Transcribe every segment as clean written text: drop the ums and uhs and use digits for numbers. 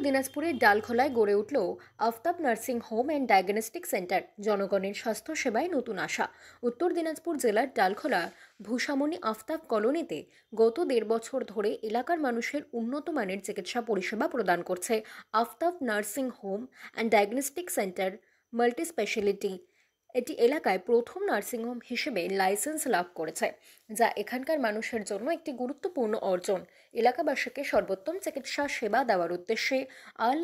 দিনাজপুরের ডালখোলায় গড়ে উঠল Aftab nursing home and diagnostic centre. জনগণের স্বাস্থ্য সেবায় নতুন আশা। উত্তর দিনাজপুর জেলার ডালখোলা ভূষামণি আফতাব কলোনিতে গত 1.5 বছর ধরে এলাকার মানুষের উন্নত মানের চিকিৎসা পরিষেবা প্রদান করছে Aftab nursing home and diagnostic centre multi speciality. এটি এলাকায় প্রথম নার্সিংহোম হিসেবে লাইসেন্স লাভ করেছে, যা এখানকার মানুষের জন্য একটি গুরুত্বপূর্ণ অর্জন। এলাকাবাসীকে সর্বোত্তম চিকিৎসা সেবা দেওয়ার উদ্দেশ্যে আল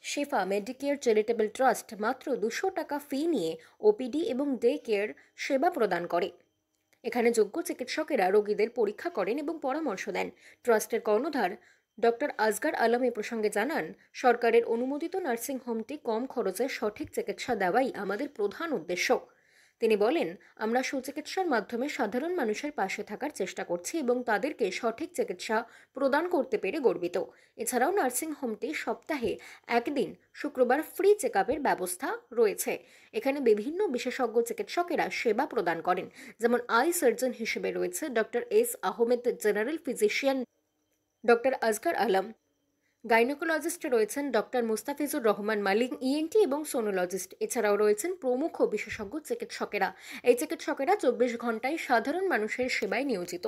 শিফা মেডিকেয়ার চ্যারিটেবল ট্রাস্ট মাত্র 200 টাকা ফি নিয়ে ওপিডি এবং ডে কেয়ার সেবা প্রদান করে। এখানে যোগ্য চিকিৎসকেরা রোগীদের পরীক্ষা করেন এবং পরামর্শ দেন। ট্রাস্টের কর্ণধার ডক্টর আসগার আলম এ প্রসঙ্গে জানান, সরকারের অনুমোদিত নার্সিংহোমটি কম খরচে সঠিক চিকিৎসা দেওয়াই আমাদের প্রধান উদ্দেশ্য। তিনি বলেন, আমরা সুচিকিৎসার মাধ্যমে সাধারণ মানুষের পাশে থাকার চেষ্টা করছি এবং তাদেরকে সঠিক চিকিৎসা প্রদান করতে পেরে গর্বিত। এছাড়াও নার্সিংহোমটি সপ্তাহে একদিন শুক্রবার ফ্রি চেকআপের ব্যবস্থা রয়েছে। এখানে বিভিন্ন বিশেষজ্ঞ চিকিৎসকেরা সেবা প্রদান করেন, যেমন আই সার্জন হিসেবে রয়েছে doctor S Ahmed, general physician doctor Asgar Alam, gynaecologist রয়েছেন ডক্টর মুস্তাফিজুর রহমান মালিক, ইএনটি এবং সোনোলজিস্ট। এছাড়াও রয়েছেন প্রমুখ বিশেষজ্ঞ চিকিৎসকেরা। এই চিকিৎসকেরা 24 ঘন্টায় সাধারণ মানুষের সেবায় নিয়োজিত।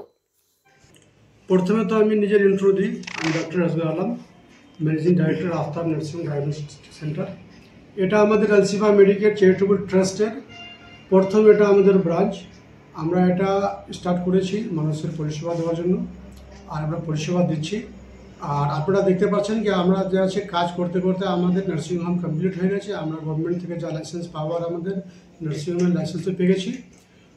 প্রথমে তো আমি নিজের ইন্ট্রো দিই। আমি doctor Asgar Alam, managing director Aftab nursing diagnostic centre. এটা আমাদের আল শিফা মেডিকেয়ার চ্যারিটেবল ট্রাস্টের প্রথম এটা আমাদের ব্রাঞ্চ। আমরা এটা স্টার্ট করেছি মানুষের পরিষেবা দেওয়ার জন্য, আর আমরা পরিষেবা দিচ্ছি। আর আপনারা দেখতে পাচ্ছেন যে আমরা যে আছে কাজ করতে করতে আমাদের নার্সিংহোম কমপ্লিট হয়ে গেছে। আমরা গভর্নমেন্ট থেকে যা লাইসেন্স পাওয়ার আমাদের নার্সিংহোমের লাইসেন্সও পেয়ে গেছি।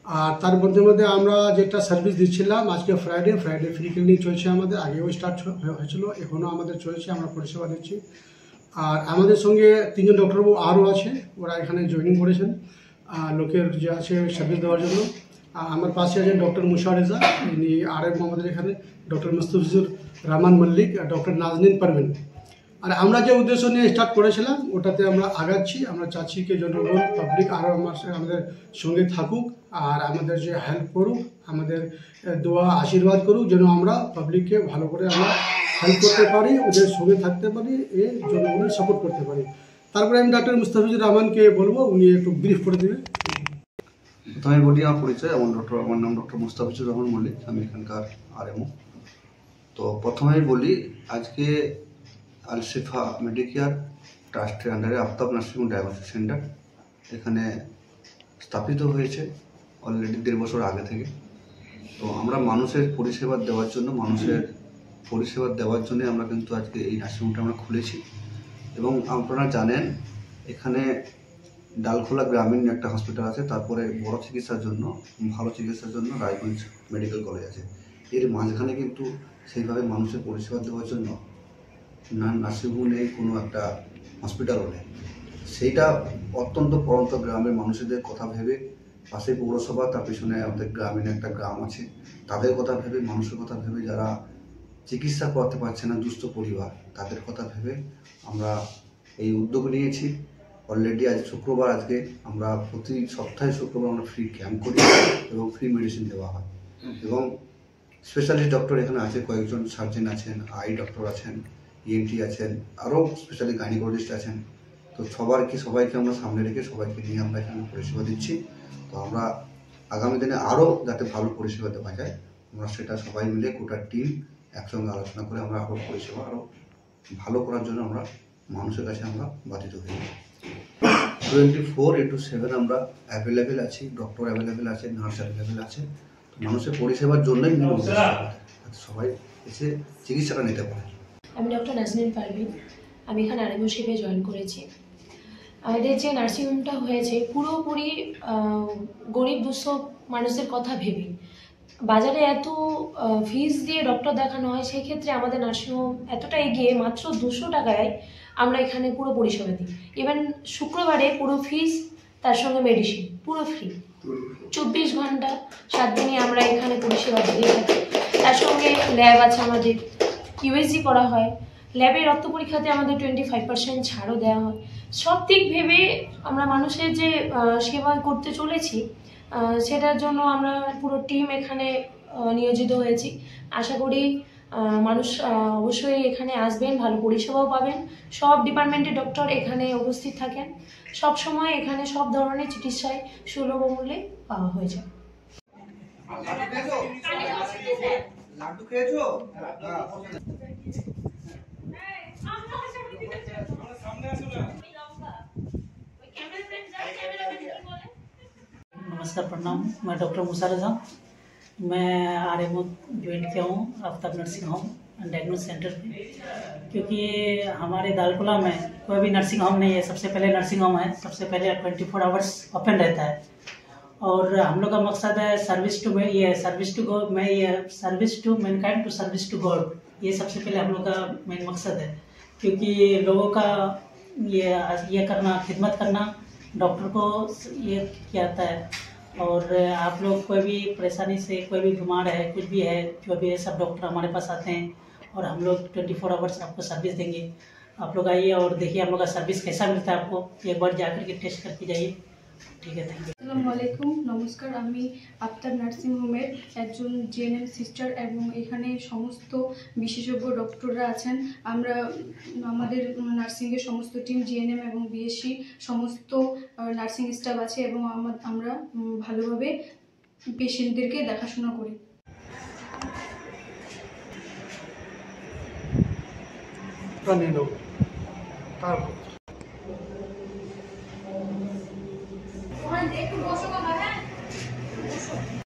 আর তার মধ্যে মধ্যে আমরা যেটা সার্ভিস দিচ্ছিলাম, আজকে ফ্রাইডে ফ্রি ক্লিনিক চলছে আমাদের, আগেও স্টার্ট হয়েছিল, এখনও আমাদের চলছে, আমরা পরিষেবা দিচ্ছি। আর আমাদের সঙ্গে 3 জন ডক্টরবাবু আরও আছে, ওরা এখানে জয়েনিং করেছেন লোকের যে আছে সার্ভিস দেওয়ার জন্য। আমার পাশে আছেন ডক্টর মুশা রেজা, ইনি RM আমাদের এখানে, ডক্টর মুস্তাফিজুর রহমান মল্লিক, ডক্টর নাজনীন পারভিন। আর আমরা যে উদ্দেশ্য নিয়ে স্টার্ট করেছিলাম ওটাতে আমরা আগাচ্ছি। আমরা চাচ্ছি কি জনগণ পাবলিক আরও আমাদের সঙ্গে থাকুক, আর আমাদের যে হেল্প করুক, আমাদের দোয়া আশীর্বাদ করুক, যেন আমরা পাবলিককে ভালো করে আমরা হেল্প করতে পারি, ওদের সঙ্গে থাকতে পারি, এই জনগণের সাপোর্ট করতে পারি। তারপরে আমি ডক্টর মুস্তাফিজুর রহমানকে বলবো, উনি একটু ব্রিফ করে দেবেন। প্রথমে বলি আমার পরিচয়। আমার নাম ডক্টর মুস্তাফিজুর রহমান মল্লিক, আমি এখানকার RM। তো প্রথমেই বলি, আজকে আল শিফা মেডিকেয়ার ট্রাস্টের আন্ডারে Aftab nursing home diagnostic centre এখানে স্থাপিত হয়েছে অলরেডি 1.5 বছর আগে থেকে। তো আমরা মানুষের পরিষেবা দেওয়ার জন্য আমরা কিন্তু আজকে এই নার্সিংহোমটা আমরা খুলেছি। এবং আপনারা জানেন এখানে ডালখোলা গ্রামীণ একটা হসপিটাল আছে, তারপরে ভালো চিকিৎসার জন্য রায়গঞ্জ মেডিকেল কলেজ আছে। এর মাঝখানে কিন্তু সেইভাবে মানুষের পরিষেবা দেওয়ার জন্য নার্সিংহোম নেই, কোনো একটা হসপিটালও নেই। সেইটা অত্যন্ত প্রত্যন্ত গ্রামের মানুষদের কথা ভেবে, পাশে পৌরসভা, তার পেছনে আমাদের গ্রামীণ একটা গ্রাম আছে, তাদের কথা ভেবে, মানুষের কথা ভেবে, যারা চিকিৎসা করাতে পারছে না, দুস্থ পরিবার, তাদের কথা ভেবে আমরা এই উদ্যোগ নিয়েছি। অলরেডি আজ শুক্রবার, আজকে আমরা প্রতি সপ্তাহে শুক্রবার আমরা ফ্রি ক্যাম্প করি এবং ফ্রি মেডিসিন দেওয়া হয়। এবং স্পেশালিস্ট ডক্টর এখানে আছে, কয়েকজন সার্জন আছেন, আই ডক্টর আছেন, ENT আছেন, আরও স্পেশালি গাইনোকোলজিস্ট আছেন। তো সবাইকে আমরা সামনে রেখে সবাইকে নিয়ে আমরা এখানে পরিষেবা দিচ্ছি। তো আমরা আগামী দিনে আরও যাতে ভালো পরিষেবা দেওয়া যায়, আমরা সেটা সবাই মিলে গোটা টিম একসঙ্গে আলোচনা করে আমরা আরও পরিষেবা আরও ভালো করার জন্য আমরা মানুষের কাছে আমরা বাধিত হই। 24/7 আমরা অ্যাভেলেবেল আছি, ডক্টর অ্যাভেলেবেল আছে, নার্স অ্যাভেলেবেল আছে। মানুষের পরিষেবার জন্যই সবাই এসে চিকিৎসাটা নিতে পারে। আমি ডক্টর নাজনীন পারভিন, আমি এখানে RM হিসেবে জয়েন করেছি। আমাদের যে নার্সিংহোমটা হয়েছে পুরোপুরি গরিব দুঃস্থ মানুষদের কথা ভেবে। বাজারে এত ফিস দিয়ে ডক্টর দেখানো হয়, সেই ক্ষেত্রে আমাদের নার্সিংহোম এতটা এগিয়ে, মাত্র 200 টাকায় আমরা এখানে পুরো পরিষেবা দিই। ইভেন শুক্রবারে পুরো ফিস, তার সঙ্গে মেডিসিন পুরো ফ্রি। 24 ঘন্টা 7 দিনই আমরা এখানে পরিষেবা দিয়ে থাকি। তার সঙ্গে ল্যাব আছে আমাদের, USG করা হয়, ল্যাবে রক্ত পরীক্ষাতে আমাদের 25% ছাড়ও দেওয়া হয়। সব দিক ভেবে আমরা মানুষের যে সেবা করতে চলেছি, সেটার জন্য আমরা পুরো টিম এখানে নিয়োজিত হয়েছি। আশা করি মানুষ অবশ্যই এখানে আসবেন, ভালো পরিষেবাও পাবেন। সব ডিপার্টমেন্টের ডক্টর এখানে উপস্থিত থাকেন। সব সময় এখানে সব ধরনের চিকিৎসায় সুলভ মূল্যে পাওয়া হয়ে যায়। লাড্ডু খেয়েছো? नमस्कार, प्रणाम। मैं डॉक्टर मुसा रजा। मैं आरएमओ ज्वाइन किया हूँ Aftab nursing home and diagnose centre पे, क्योंकि हमारे दालकुला में कोई भी नर्सिंग होम नहीं है। सबसे पहले नर्सिंग होम है, सबसे पहले 24 आवर्स ओपन रहता है। और हम लोग का मकसद है service to mankind to service to God. ये सबसे पहले हम लोग का मेन मकसद है, क्योंकि लोगों का ये करना, खिदमत करना डॉक्टर को ये क्या आता है। और आप लोग कोई भी परेशानी से, कोई भी बीमार है, कुछ भी है, जो भी है, सब डॉक्टर हमारे पास आते हैं और हम लोग 24 आवर्स आपको सर्विस देंगे। आप लोग आइए और देखिए हम लोग का सर्विस कैसा मिलता है आपको। एक बार जाकर के टेस्ट करके जाइए। ठीक है, थैंक यू। আসসালামু আলাইকুম, নমস্কার। আমি আফতাব নার্সিং হোমের একজন জিএনএম সিস্টার এবং এখানে সমস্ত বিশেষজ্ঞ ডক্টররা আছেন। আমাদের নার্সিংয়ের সমস্ত টিম জিএনএম এবং বিএসসি সমস্ত নার্সিং স্টাফ আছে এবং আমরা ভালোভাবে পেশেন্টদেরকে দেখাশোনা করি। নিয়ে নাও তারপর